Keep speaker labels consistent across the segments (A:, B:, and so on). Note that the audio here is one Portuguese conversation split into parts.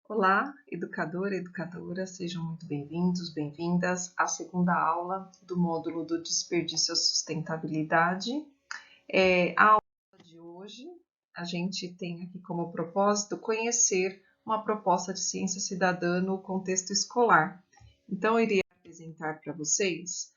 A: Olá, educador e educadora, sejam muito bem-vindos, bem-vindas à segunda aula do módulo do Desperdício à Sustentabilidade. A aula de hoje, a gente tem aqui como propósito conhecer uma proposta de ciência cidadã no contexto escolar. Então, eu iria apresentar para vocês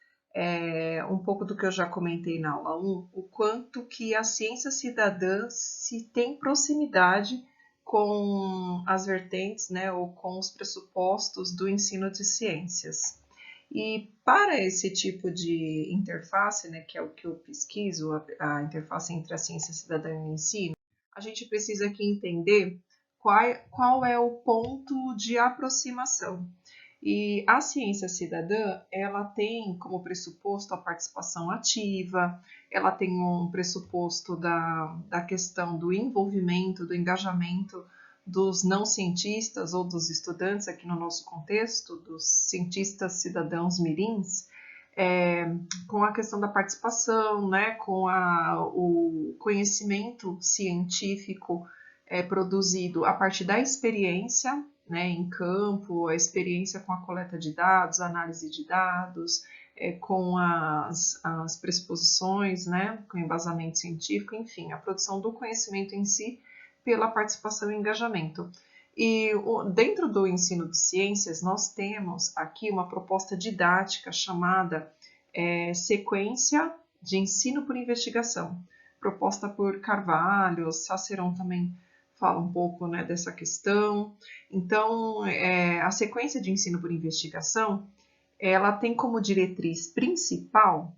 A: um pouco do que eu já comentei na aula 1, o quanto que a ciência cidadã se tem proximidade com as vertentes, né, ou com os pressupostos do ensino de ciências. E para esse tipo de interface, né, que é o que eu pesquiso, a interface entre a ciência cidadã e o ensino, a gente precisa aqui entender qual é o ponto de aproximação. E a ciência cidadã, ela tem como pressuposto a participação ativa, ela tem um pressuposto da questão do envolvimento, do engajamento dos não cientistas ou dos estudantes, aqui no nosso contexto, dos cientistas cidadãos mirins, com a questão da participação, né, com o conhecimento científico produzido a partir da experiência, né, em campo, a experiência com a coleta de dados, a análise de dados, com as pressuposições, né, com embasamento científico, enfim, a produção do conhecimento em si pela participação e engajamento. E dentro do ensino de ciências, nós temos aqui uma proposta didática chamada Sequência de Ensino por Investigação, proposta por Carvalho, Saceron também fala um pouco, né, dessa questão. Então, a sequência de ensino por investigação, ela tem como diretriz principal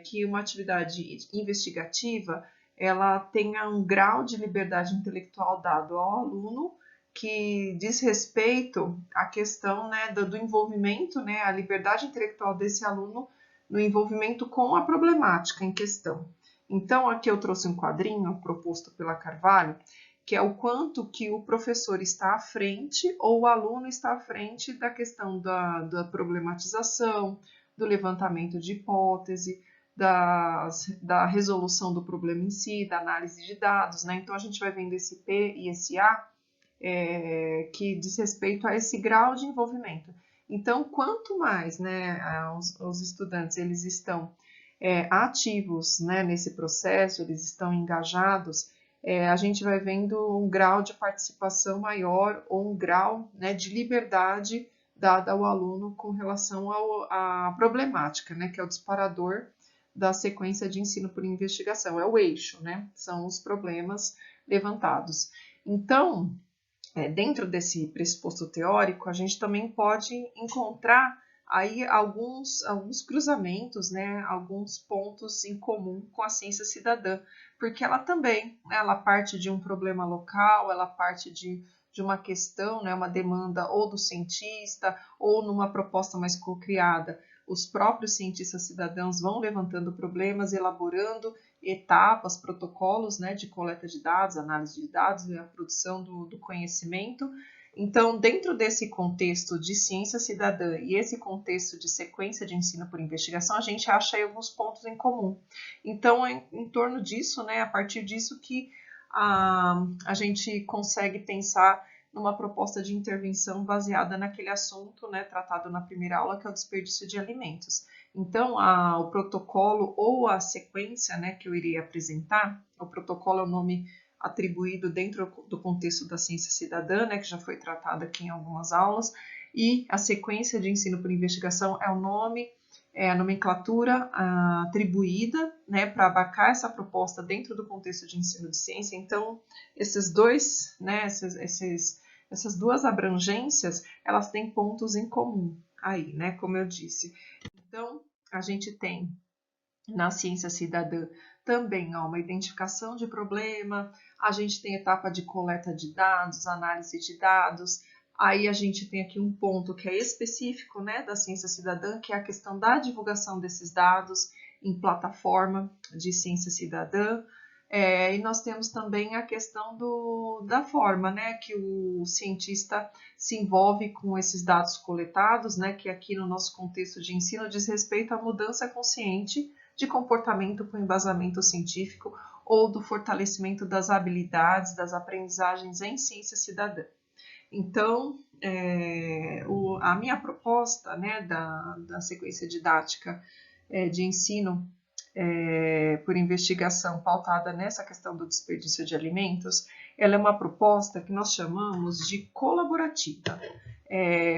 A: que uma atividade investigativa ela tenha um grau de liberdade intelectual dado ao aluno que diz respeito à questão, né, do envolvimento, né, a liberdade intelectual desse aluno no envolvimento com a problemática em questão. Então, aqui eu trouxe um quadrinho proposto pela Carvalho, que é o quanto que o professor está à frente ou o aluno está à frente da questão da problematização, do levantamento de hipótese, da resolução do problema em si, da análise de dados, né? Então, a gente vai vendo esse P e esse A que diz respeito a esse grau de envolvimento. Então, quanto mais, né, os estudantes eles estão ativos, né, nesse processo, eles estão engajados, a gente vai vendo um grau de participação maior ou um grau, né, de liberdade dada ao aluno com relação à problemática, né, que é o disparador da sequência de ensino por investigação, é o eixo, né, são os problemas levantados. Então, dentro desse pressuposto teórico, a gente também pode encontrar aí alguns cruzamentos, né, alguns pontos em comum com a ciência cidadã, porque ela parte de um problema local, ela parte de uma questão, né, uma demanda ou do cientista, ou numa proposta mais co-criada. Os próprios cientistas cidadãos vão levantando problemas, elaborando etapas, protocolos, né, de coleta de dados, análise de dados e a produção do conhecimento. Então, dentro desse contexto de ciência cidadã e esse contexto de sequência de ensino por investigação, a gente acha aí alguns pontos em comum. Então, em torno disso, né, a partir disso que a gente consegue pensar numa proposta de intervenção baseada naquele assunto, né, tratado na primeira aula, que é o desperdício de alimentos. Então, o protocolo ou a sequência, né, que eu iria apresentar, o protocolo é o nome atribuído dentro do contexto da ciência cidadã, né, que já foi tratado aqui em algumas aulas, e a sequência de ensino por investigação é o nome, a nomenclatura atribuída, né, para abarcar essa proposta dentro do contexto de ensino de ciência. Então, esses dois, né, essas duas abrangências, elas têm pontos em comum aí, né, como eu disse. Então, a gente tem na ciência cidadã também uma identificação de problema, a gente tem etapa de coleta de dados, análise de dados, aí a gente tem aqui um ponto que é específico, né, da ciência cidadã, que é a questão da divulgação desses dados em plataforma de ciência cidadã, e nós temos também a questão da forma, né, que o cientista se envolve com esses dados coletados, né, que aqui no nosso contexto de ensino diz respeito à mudança consciente de comportamento com embasamento científico ou do fortalecimento das habilidades, das aprendizagens em ciência cidadã. Então, a minha proposta, né, da sequência didática de ensino por investigação pautada nessa questão do desperdício de alimentos, ela é uma proposta que nós chamamos de colaborativa.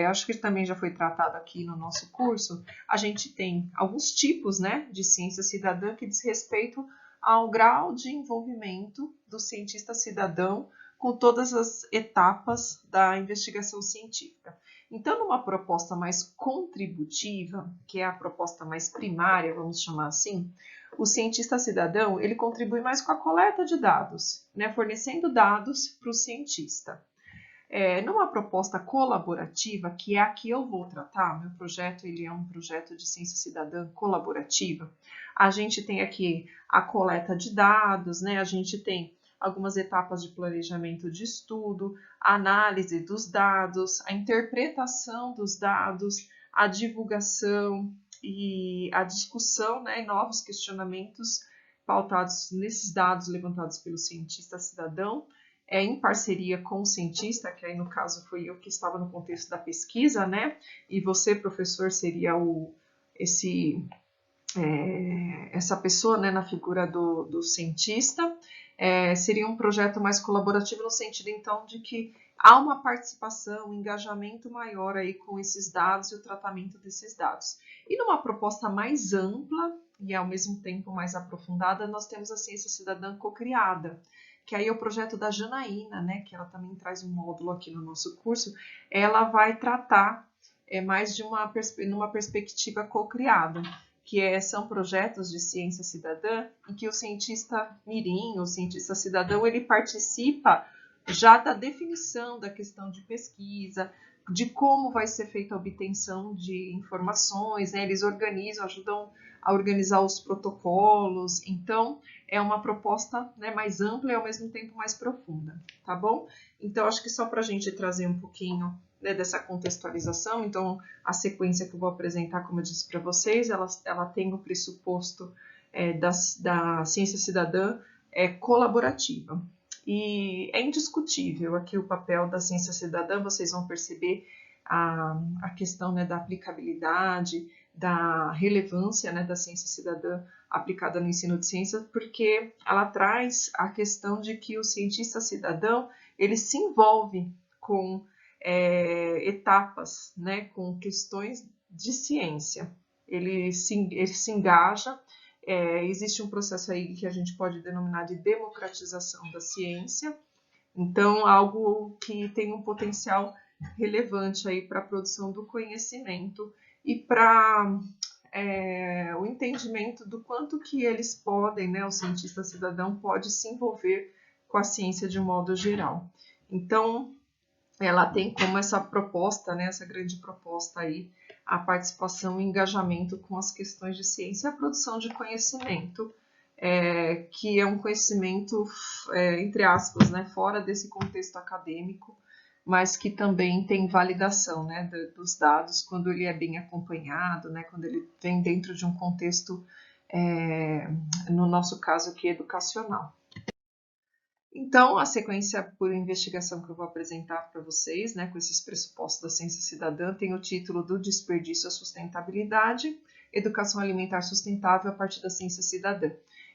A: Acho que também já foi tratado aqui no nosso curso. A gente tem alguns tipos, né, de ciência cidadã que diz respeito ao grau de envolvimento do cientista cidadão com todas as etapas da investigação científica. Então, numa proposta mais contributiva, que é a proposta mais primária, vamos chamar assim, o cientista cidadão ele contribui mais com a coleta de dados, né, fornecendo dados para o cientista. Numa proposta colaborativa, que é a que eu vou tratar, meu projeto ele é um projeto de ciência cidadã colaborativa, a gente tem aqui a coleta de dados, né, a gente tem algumas etapas de planejamento de estudo, a análise dos dados, a interpretação dos dados, a divulgação e a discussão, né, e novos questionamentos pautados nesses dados levantados pelo cientista cidadão, em parceria com o cientista, que aí no caso foi eu que estava no contexto da pesquisa, né? E você, professor, seria essa pessoa, né, na figura do cientista. Seria um projeto mais colaborativo no sentido, então, de que há uma participação, um engajamento maior aí com esses dados e o tratamento desses dados. E numa proposta mais ampla e, ao mesmo tempo, mais aprofundada, nós temos a ciência cidadã cocriada, que aí é o projeto da Janaína, né, que ela também traz um módulo aqui no nosso curso. Ela vai tratar mais de numa perspectiva cocriada, que são projetos de ciência cidadã em que o cientista mirim, o cientista cidadão, ele participa já da definição da questão de pesquisa, de como vai ser feita a obtenção de informações, né? Eles organizam, ajudam a organizar os protocolos. Então, é uma proposta, né, mais ampla e ao mesmo tempo mais profunda, tá bom? Então, acho que só para a gente trazer um pouquinho, né, dessa contextualização, então a sequência que eu vou apresentar, como eu disse para vocês, ela tem o pressuposto da ciência cidadã colaborativa. E é indiscutível aqui o papel da ciência cidadã, vocês vão perceber a questão, né, da aplicabilidade, da relevância, né, da ciência cidadã aplicada no ensino de ciência, porque ela traz a questão de que o cientista cidadão ele se envolve com etapas, né, com questões de ciência. Ele se engaja. Existe um processo aí que a gente pode denominar de democratização da ciência, então algo que tem um potencial relevante aí para a produção do conhecimento e para o entendimento do quanto que eles podem, né, o cientista cidadão pode se envolver com a ciência de um modo geral. Então, ela tem como essa proposta, né, essa grande proposta aí, a participação e engajamento com as questões de ciência e a produção de conhecimento, que é um conhecimento, entre aspas, né, fora desse contexto acadêmico, mas que também tem validação, né, dos dados quando ele é bem acompanhado, né, quando ele vem dentro de um contexto, no nosso caso aqui, educacional. Então, a sequência por investigação que eu vou apresentar para vocês, né, com esses pressupostos da ciência cidadã, tem o título do Desperdício à Sustentabilidade, Educação Alimentar Sustentável a partir da ciência cidadã.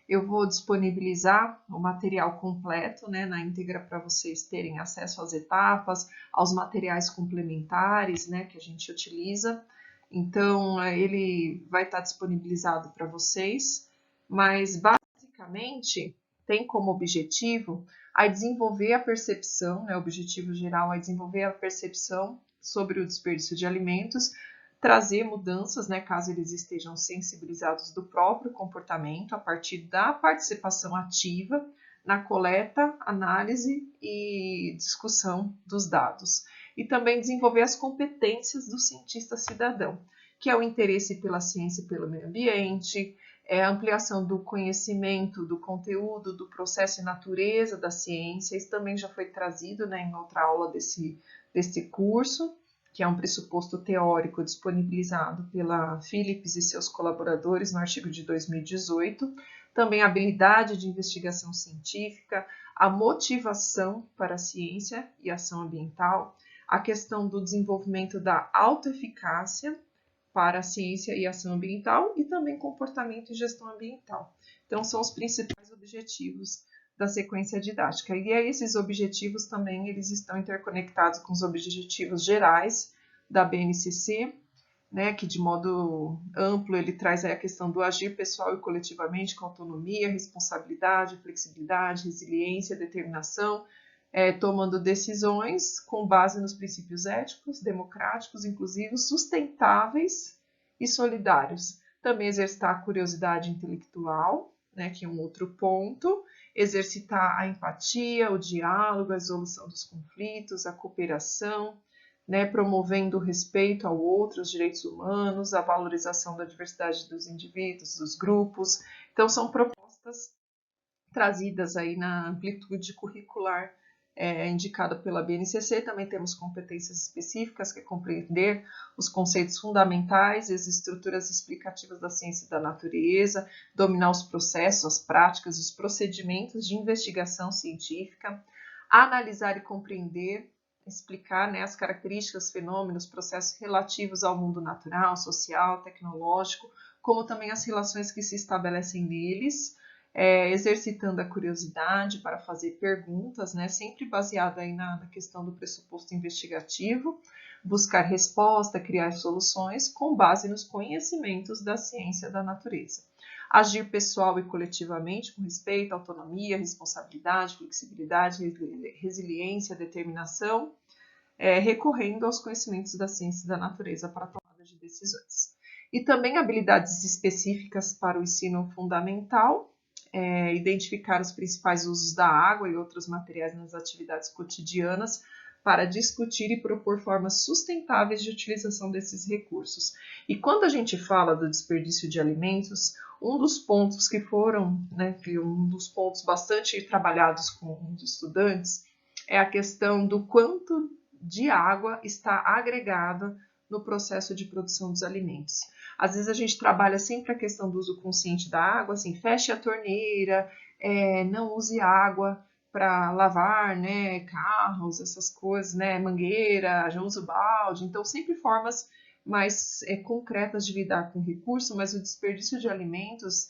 A: Eu vou disponibilizar o material completo, né, na íntegra para vocês terem acesso às etapas, aos materiais complementares, né, que a gente utiliza. Então, ele vai estar disponibilizado para vocês, mas basicamente tem como objetivo a desenvolver a percepção, né, o objetivo geral é desenvolver a percepção sobre o desperdício de alimentos, trazer mudanças, né, caso eles estejam sensibilizados do próprio comportamento a partir da participação ativa na coleta, análise e discussão dos dados. E também desenvolver as competências do cientista cidadão, que é o interesse pela ciência e pelo meio ambiente, a ampliação do conhecimento, do conteúdo, do processo e natureza da ciência. Isso também já foi trazido, né, em outra aula desse curso, que é um pressuposto teórico disponibilizado pela Phillips e seus colaboradores no artigo de 2018. Também a habilidade de investigação científica, a motivação para a ciência e ação ambiental, a questão do desenvolvimento da autoeficácia para a ciência e ação ambiental e também comportamento e gestão ambiental. Então, são os principais objetivos da sequência didática. E aí, esses objetivos também eles estão interconectados com os objetivos gerais da BNCC, né, que de modo amplo ele traz aí a questão do agir pessoal e coletivamente com autonomia, responsabilidade, flexibilidade, resiliência, determinação, tomando decisões com base nos princípios éticos, democráticos, inclusivos, sustentáveis e solidários. Também exercitar a curiosidade intelectual, né, que é um outro ponto, exercitar a empatia, o diálogo, a resolução dos conflitos, a cooperação, né, promovendo o respeito ao outro, os direitos humanos, a valorização da diversidade dos indivíduos, dos grupos. Então, são propostas trazidas aí na amplitude curricular indicada pela BNCC. Também temos competências específicas, que é compreender os conceitos fundamentais e as estruturas explicativas da ciência e da natureza, dominar os processos, as práticas, os procedimentos de investigação científica, analisar e compreender, explicar, né, as características, fenômenos, processos relativos ao mundo natural, social, tecnológico, como também as relações que se estabelecem neles, exercitando a curiosidade para fazer perguntas, né, sempre baseada aí na questão do pressuposto investigativo, buscar resposta, criar soluções com base nos conhecimentos da ciência da natureza. Agir pessoal e coletivamente com respeito, autonomia, responsabilidade, flexibilidade, resiliência, determinação, recorrendo aos conhecimentos da ciência da natureza para a tomada de decisões. E também habilidades específicas para o ensino fundamental, identificar os principais usos da água e outros materiais nas atividades cotidianas para discutir e propor formas sustentáveis de utilização desses recursos. E quando a gente fala do desperdício de alimentos, um dos pontos que foram, né, um dos pontos bastante trabalhados com os estudantes é a questão do quanto de água está agregada no processo de produção dos alimentos. Às vezes a gente trabalha sempre a questão do uso consciente da água, assim, feche a torneira, não use água para lavar, né, carros, essas coisas, né, mangueira, já usa o balde. Então, sempre formas mais concretas de lidar com o recurso, mas o desperdício de alimentos,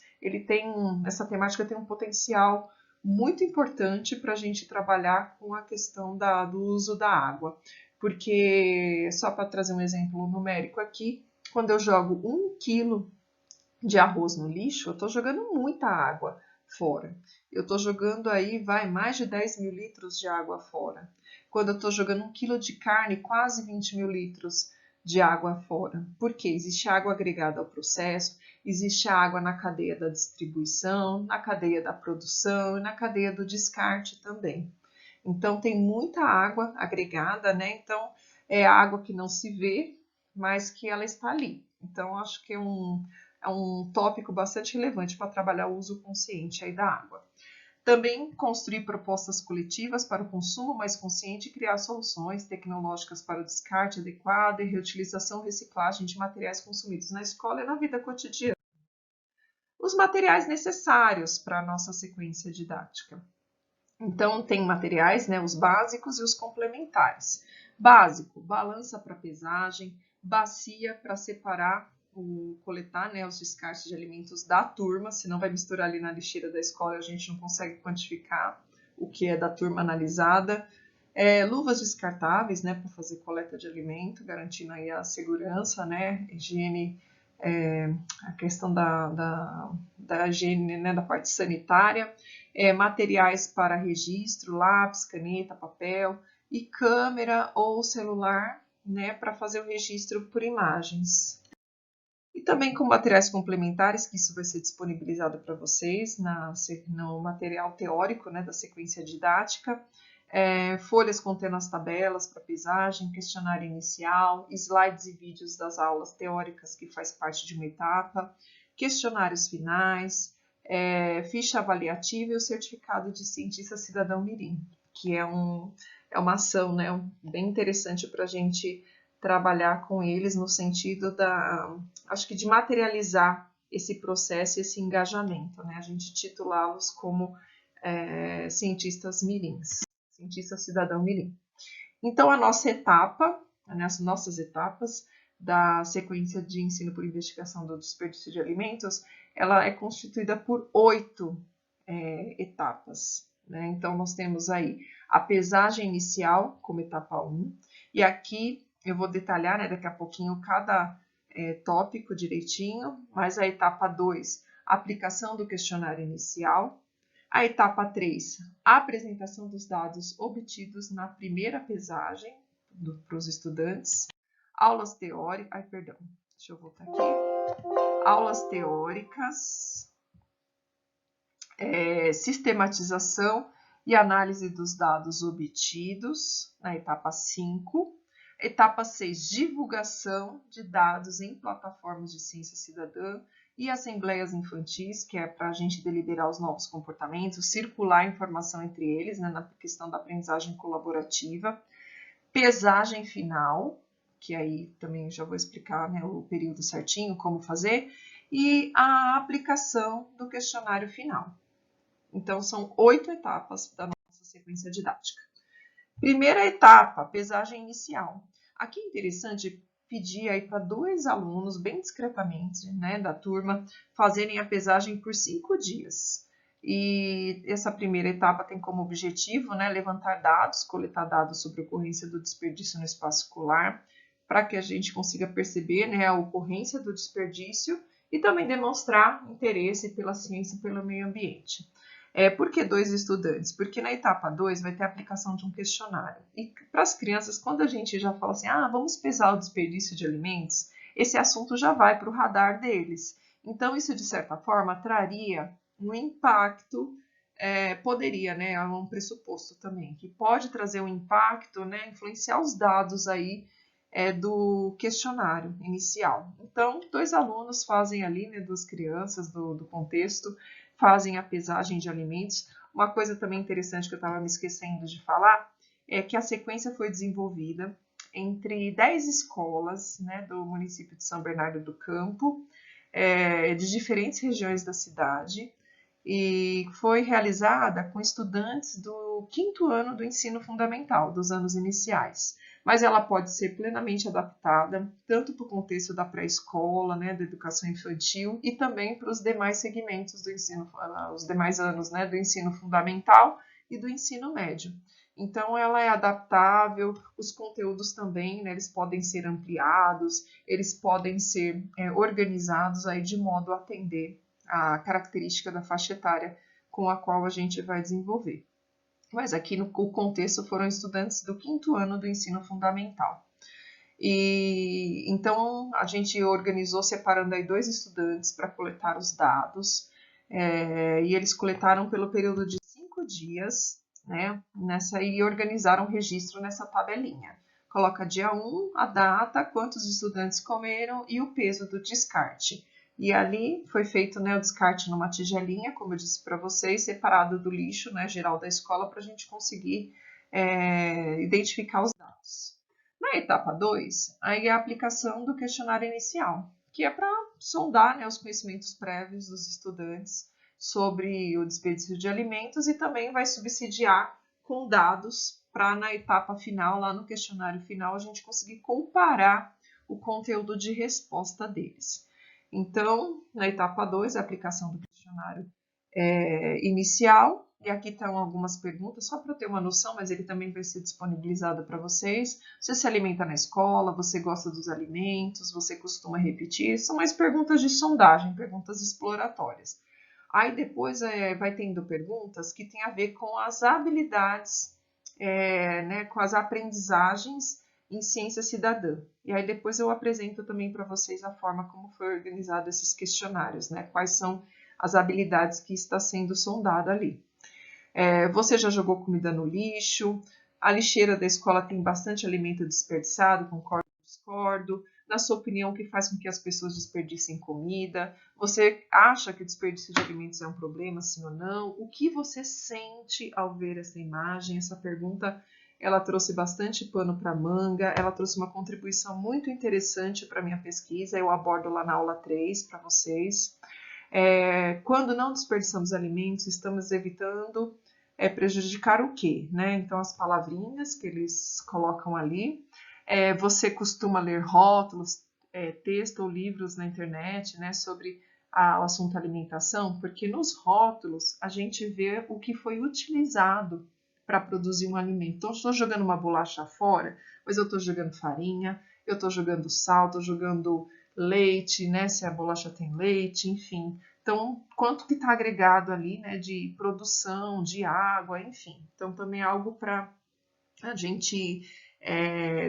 A: essa temática tem um potencial muito importante para a gente trabalhar com a questão do uso da água. Porque, só para trazer um exemplo numérico aqui, quando eu jogo 1 quilo de arroz no lixo, eu estou jogando muita água fora. Eu estou jogando aí, mais de 10 mil litros de água fora. Quando eu estou jogando 1 quilo de carne, quase 20 mil litros de água fora. Por quê? Existe água agregada ao processo, existe água na cadeia da distribuição, na cadeia da produção e na cadeia do descarte também. Então, tem muita água agregada, né? Então, é água que não se vê, mas que ela está ali. Então, acho que é um tópico bastante relevante para trabalhar o uso consciente aí da água. Também construir propostas coletivas para o consumo mais consciente e criar soluções tecnológicas para o descarte adequado e reutilização e reciclagem de materiais consumidos na escola e na vida cotidiana. Os materiais necessários para a nossa sequência didática. Então, tem materiais, né, os básicos e os complementares. Básico, balança para pesagem, bacia para separar, coletar, né, os descartes de alimentos da turma, senão vai misturar ali na lixeira da escola e a gente não consegue quantificar o que é da turma analisada. Luvas descartáveis, né, para fazer coleta de alimento, garantindo aí a segurança, né, higiene, a questão da higiene, né, da parte sanitária. Materiais para registro, lápis, caneta, papel e câmera ou celular, né, para fazer o registro por imagens. E também com materiais complementares, que isso vai ser disponibilizado para vocês no material teórico, né, da sequência didática, folhas contendo as tabelas para pesagem, questionário inicial, slides e vídeos das aulas teóricas que faz parte de uma etapa, questionários finais, ficha avaliativa e o certificado de cientista cidadão mirim, que é uma ação, né, bem interessante para a gente trabalhar com eles no sentido acho que de materializar esse processo e esse engajamento, né, a gente titulá-los como cientistas mirins, cientista cidadão mirim. Então, a nossa etapa, as nossas etapas da sequência de ensino por investigação do desperdício de alimentos, ela é constituída por 8 etapas, né? Então, nós temos aí a pesagem inicial como etapa 1, e aqui eu vou detalhar, né, daqui a pouquinho cada tópico direitinho, mas a etapa 2, a aplicação do questionário inicial. A etapa 3, a apresentação dos dados obtidos na primeira pesagem para os estudantes. Aulas teóricas, deixa eu voltar aqui. Aulas teóricas, sistematização e análise dos dados obtidos, na etapa 5. Etapa 6, divulgação de dados em plataformas de ciência cidadã e assembleias infantis, que é para a gente deliberar os novos comportamentos, circular informação entre eles, né, na questão da aprendizagem colaborativa. Pesagem final, que aí também já vou explicar, né, o período certinho, como fazer, e a aplicação do questionário final. Então, são 8 etapas da nossa sequência didática. Primeira etapa, pesagem inicial. Aqui é interessante pedir aí para 2 alunos, bem discretamente, né, da turma, fazerem a pesagem por 5 dias. E essa primeira etapa tem como objetivo, né, levantar dados, coletar dados sobre a ocorrência do desperdício no espaço escolar, para que a gente consiga perceber, né, a ocorrência do desperdício e também demonstrar interesse pela ciência e pelo meio ambiente. Por que 2 estudantes? Porque na etapa 2 vai ter a aplicação de um questionário. E para as crianças, quando a gente já fala assim, vamos pesar o desperdício de alimentos, esse assunto já vai para o radar deles. Então, isso, de certa forma, traria um impacto, poderia, né, é um pressuposto também, que pode trazer um impacto, né, influenciar os dados aí do questionário inicial. Então, 2 alunos fazem ali, né, 2 crianças do contexto, fazem a pesagem de alimentos. Uma coisa também interessante que eu estava me esquecendo de falar é que a sequência foi desenvolvida entre 10 escolas, né, do município de São Bernardo do Campo, de diferentes regiões da cidade, e foi realizada com estudantes do 5º ano do ensino fundamental, dos anos iniciais. Mas ela pode ser plenamente adaptada, tanto para o contexto da pré-escola, né, da educação infantil, e também para os demais segmentos do ensino, os demais anos, né, do ensino fundamental e do ensino médio. Então, ela é adaptável, os conteúdos também, né, eles podem ser ampliados, eles podem ser organizados aí de modo a atender a característica da faixa etária com a qual a gente vai desenvolver. Mas aqui no contexto foram estudantes do 5º ano do ensino fundamental. E então a gente organizou separando aí 2 estudantes para coletar os dados, e eles coletaram pelo período de 5 dias, né, e organizaram o registro nessa tabelinha. Coloca dia 1, a data, quantos estudantes comeram e o peso do descarte. E ali foi feito, né, o descarte numa tigelinha, como eu disse para vocês, separado do lixo, né, geral da escola, para a gente conseguir identificar os dados. Na etapa 2, aí é a aplicação do questionário inicial, que é para sondar, né, os conhecimentos prévios dos estudantes sobre o desperdício de alimentos e também vai subsidiar com dados para, na etapa final, lá no questionário final, a gente conseguir comparar o conteúdo de resposta deles. Então, na etapa 2, a aplicação do questionário inicial, e aqui estão algumas perguntas, só para ter uma noção, mas ele também vai ser disponibilizado para vocês. Você se alimenta na escola, você gosta dos alimentos, você costuma repetir? São mais perguntas de sondagem, perguntas exploratórias. Aí depois vai tendo perguntas que têm a ver com as habilidades, né, com as aprendizagens em ciência cidadã. E aí depois eu apresento também para vocês a forma como foi organizado esses questionários, né? Quais são as habilidades que está sendo sondada ali. Você já jogou comida no lixo? A lixeira da escola tem bastante alimento desperdiçado, concordo ou discordo? Na sua opinião, o que faz com que as pessoas desperdicem comida? Você acha que o desperdício de alimentos é um problema, sim ou não? O que você sente ao ver essa imagem? Essa pergunta, ela trouxe bastante pano para manga, ela trouxe uma contribuição muito interessante para a minha pesquisa, eu abordo lá na aula 3 para vocês. Quando não desperdiçamos alimentos, estamos evitando prejudicar o quê, né? Então, as palavrinhas que eles colocam ali. Você costuma ler rótulos, texto ou livros na internet, né, sobre o assunto alimentação? Porque nos rótulos a gente vê o que foi utilizado para produzir um alimento. Então, eu estou jogando uma bolacha fora, mas eu estou jogando farinha, eu estou jogando sal, estou jogando leite, né, se a bolacha tem leite, enfim. Então, quanto que está agregado ali, né, de produção, de água, enfim. Então, também é algo para a gente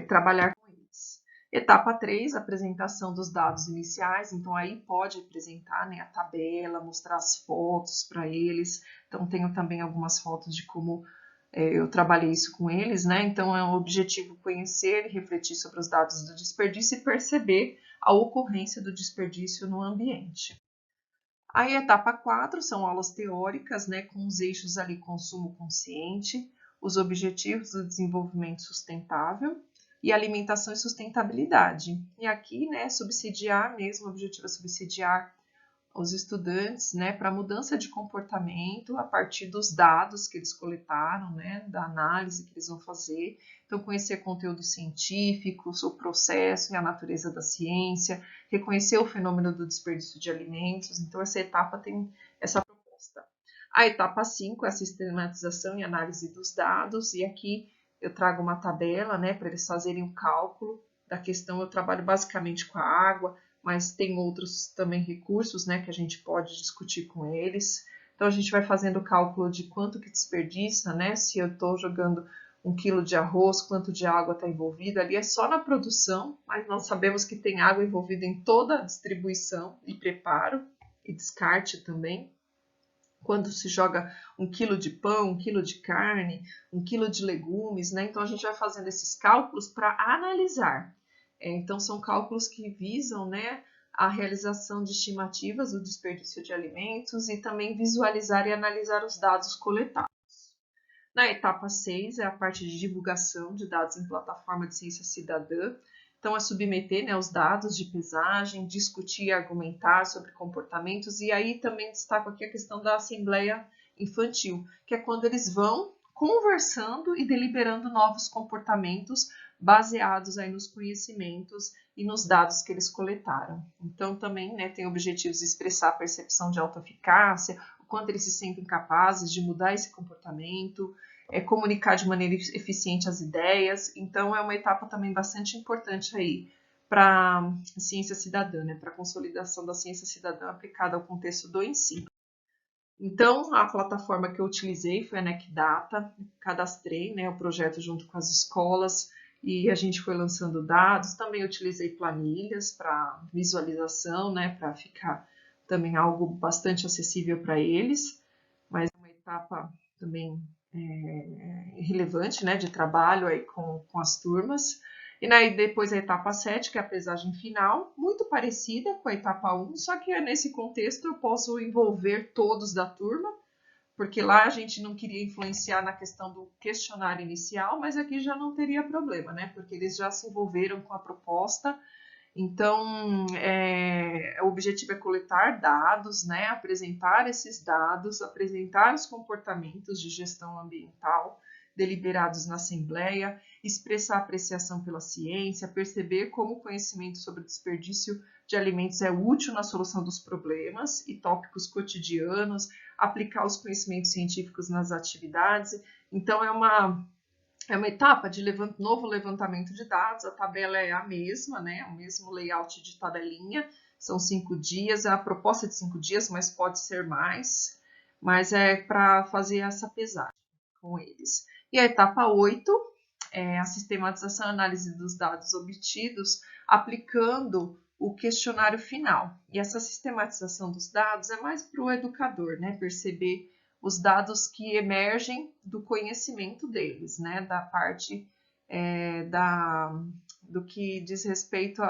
A: trabalhar com eles. Etapa 3, apresentação dos dados iniciais. Então, aí pode apresentar, né, a tabela, mostrar as fotos para eles. Então, tenho também algumas fotos de como eu trabalhei isso com eles, né? Então, é um objetivo conhecer e refletir sobre os dados do desperdício e perceber a ocorrência do desperdício no ambiente. Aí, a etapa 4 são aulas teóricas, né, com os eixos ali consumo consciente, os objetivos do desenvolvimento sustentável e alimentação e sustentabilidade. E aqui, né, subsidiar mesmo, o objetivo é subsidiar os estudantes, né, para mudança de comportamento a partir dos dados que eles coletaram, né, da análise que eles vão fazer. Então, conhecer conteúdo científico, o processo e a natureza da ciência, reconhecer o fenômeno do desperdício de alimentos. Então, essa etapa tem essa proposta. A etapa 5 é a sistematização e análise dos dados, e aqui eu trago uma tabela, né, para eles fazerem o cálculo da questão. Eu trabalho basicamente com a água, mas tem outros também recursos, né, que a gente pode discutir com eles. Então, a gente vai fazendo o cálculo de quanto que desperdiça, né, se eu estou jogando 1 quilo de arroz, quanto de água está envolvida. Ali é só na produção, mas nós sabemos que tem água envolvida em toda a distribuição e preparo e descarte também. Quando se joga 1 quilo de pão, 1 quilo de carne, 1 quilo de legumes, né? Então, a gente vai fazendo esses cálculos para analisar. Então, são cálculos que visam, né, a realização de estimativas do desperdício de alimentos e também visualizar e analisar os dados coletados. Na etapa 6 é a parte de divulgação de dados em plataforma de ciência cidadã. Então, é submeter, né, os dados de pesagem, discutir e argumentar sobre comportamentos. E aí também destaco aqui a questão da assembleia infantil, que é quando eles vão conversando e deliberando novos comportamentos baseados aí nos conhecimentos e nos dados que eles coletaram. Então, também, né, tem objetivos de expressar a percepção de autoeficácia, o quanto eles se sentem capazes de mudar esse comportamento, comunicar de maneira eficiente as ideias. Então, é uma etapa também bastante importante aí para a ciência cidadã, né, para a consolidação da ciência cidadã aplicada ao contexto do ensino. Então, a plataforma que eu utilizei foi a NecData, cadastrei, né, o projeto junto com as escolas e a gente foi lançando dados. Também utilizei planilhas para visualização, né, para ficar também algo bastante acessível para eles, mas uma etapa também relevante, né, de trabalho aí com as turmas. E aí depois a etapa 7, que é a pesagem final, muito parecida com a etapa 1, só que nesse contexto eu posso envolver todos da turma, porque lá a gente não queria influenciar na questão do questionário inicial, mas aqui já não teria problema, né, porque eles já se envolveram com a proposta. Então, o objetivo é coletar dados, né, apresentar esses dados, apresentar os comportamentos de gestão ambiental deliberados na Assembleia, expressar apreciação pela ciência, perceber como o conhecimento sobre o desperdício de alimentos é útil na solução dos problemas e tópicos cotidianos, aplicar os conhecimentos científicos nas atividades. Então, é uma etapa de novo levantamento de dados, a tabela é a mesma, né? O mesmo layout de tabelinha, são 5 dias, é a proposta de 5 dias, mas pode ser mais, mas é para fazer essa pesagem com eles. E a etapa 8 é a sistematização e análise dos dados obtidos, aplicando o questionário final. E essa sistematização dos dados é mais para o educador, né? Perceber os dados que emergem do conhecimento deles, né, da parte do que diz respeito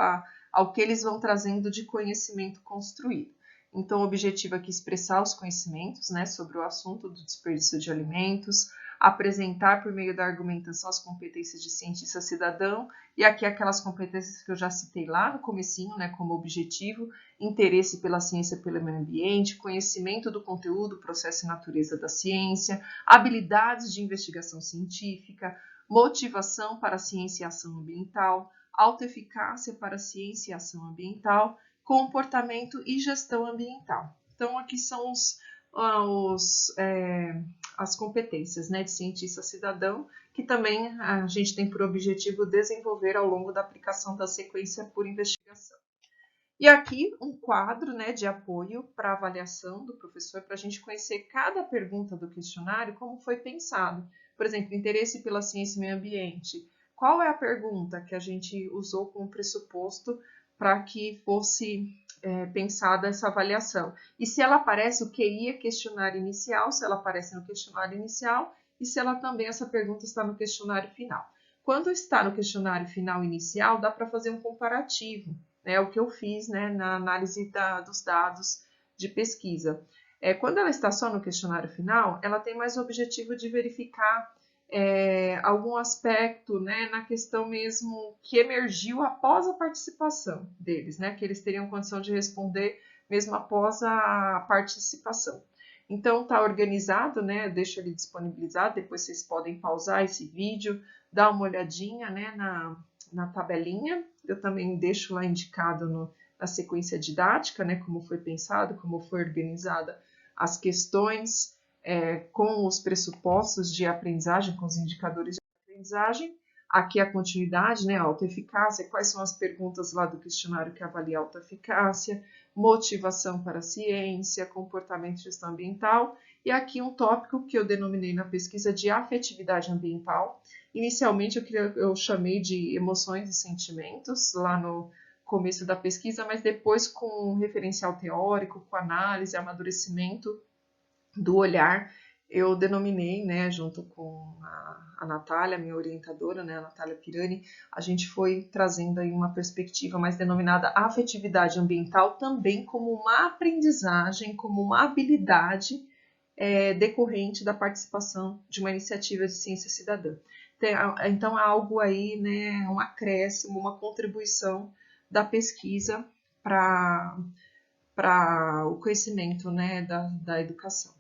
A: ao que eles vão trazendo de conhecimento construído. Então, o objetivo aqui é expressar os conhecimentos, né, sobre o assunto do desperdício de alimentos, apresentar por meio da argumentação as competências de cientista cidadão, e aqui aquelas competências que eu já citei lá no comecinho, né, como objetivo: interesse pela ciência e pelo meio ambiente, conhecimento do conteúdo, processo e natureza da ciência, habilidades de investigação científica, motivação para a ciência e ação ambiental, autoeficácia para a ciência e ação ambiental, comportamento e gestão ambiental. Então, aqui são as competências, né, de cientista cidadão, que também a gente tem por objetivo desenvolver ao longo da aplicação da sequência por investigação. E aqui um quadro, né, de apoio para avaliação do professor, para a gente conhecer cada pergunta do questionário, como foi pensado. Por exemplo, interesse pela ciência e meio ambiente. Qual é a pergunta que a gente usou como pressuposto para que fosse pensada essa avaliação? E se ela aparece, o QI é questionário inicial, se ela aparece no questionário inicial, e se ela também, essa pergunta está no questionário final. Quando está no questionário final inicial, dá para fazer um comparativo. É o que eu fiz, né, na análise dos dados de pesquisa. Quando ela está só no questionário final, ela tem mais o objetivo de verificar algum aspecto, né, na questão mesmo que emergiu após a participação deles, né, que eles teriam condição de responder mesmo após a participação. Então, está organizado, né, eu deixo ele disponibilizado, depois vocês podem pausar esse vídeo, dar uma olhadinha, né, na tabelinha. Eu também deixo lá indicado na sequência didática, né, como foi pensado, como foi organizada as questões com os pressupostos de aprendizagem, com os indicadores de aprendizagem. Aqui a continuidade, né, a autoeficácia, quais são as perguntas lá do questionário que avalia a autoeficácia, motivação para a ciência, comportamento e gestão ambiental, e aqui um tópico que eu denominei na pesquisa de afetividade ambiental. Inicialmente eu chamei de emoções e sentimentos, lá no começo da pesquisa, mas depois com referencial teórico, com análise, amadurecimento do olhar, eu denominei, né, junto com a Natália, minha orientadora, né, a Natália Pirani, a gente foi trazendo aí uma perspectiva mais denominada afetividade ambiental, também como uma aprendizagem, como uma habilidade decorrente da participação de uma iniciativa de ciência cidadã. Então, é algo aí, né, um acréscimo, uma contribuição da pesquisa para o conhecimento, né, da educação.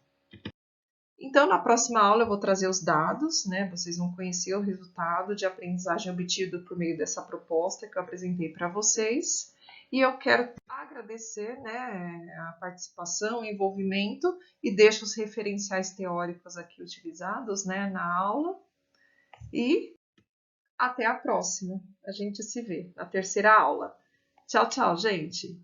A: Então, na próxima aula eu vou trazer os dados, né? Vocês vão conhecer o resultado de aprendizagem obtido por meio dessa proposta que eu apresentei para vocês. E eu quero agradecer, né, a participação, o envolvimento, e deixo os referenciais teóricos aqui utilizados, né, na aula. E até a próxima. A gente se vê na terceira aula. Tchau, tchau, gente!